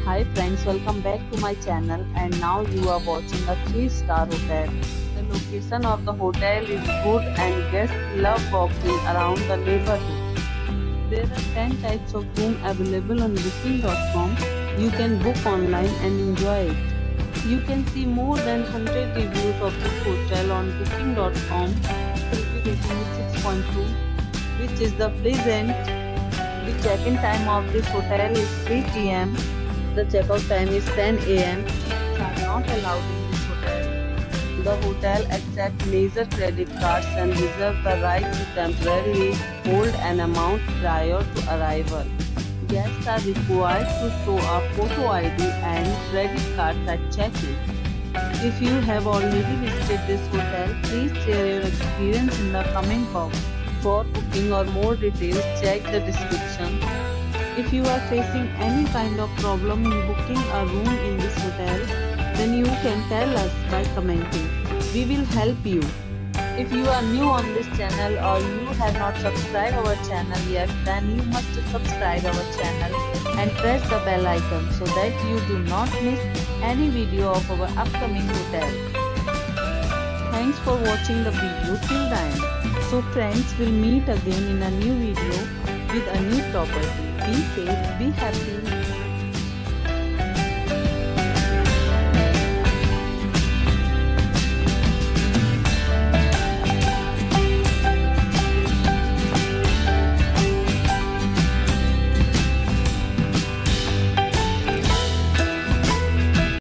Hi friends, welcome back to my channel, and now you are watching a 3-star hotel. The location of the hotel is good and guests love walking around the neighborhood. There are 10 types of room available on booking.com. You can book online and enjoy it. You can see more than 100 reviews of this hotel on booking.com. Review rating is 6.2, which is the pleasant. The check-in time of this hotel is 3 p.m. The checkout time is 10 a.m. Pets are not allowed in this hotel. The hotel accepts major credit cards and reserves the right to temporarily hold an amount prior to arrival. Guests are required to show a photo ID and credit cards at check-in. If you have already visited this hotel, please share your experience in the comment box. For booking or more details, check the description. If you are facing any kind of problem in booking a room in this hotel, then you can tell us by commenting. We will help you. If you are new on this channel or you have not subscribed our channel yet, then you must subscribe our channel and press the bell icon so that you do not miss any video of our upcoming hotel. Thanks for watching the video till the end. So friends, will meet again in a new video with a new property. Be safe, be happy.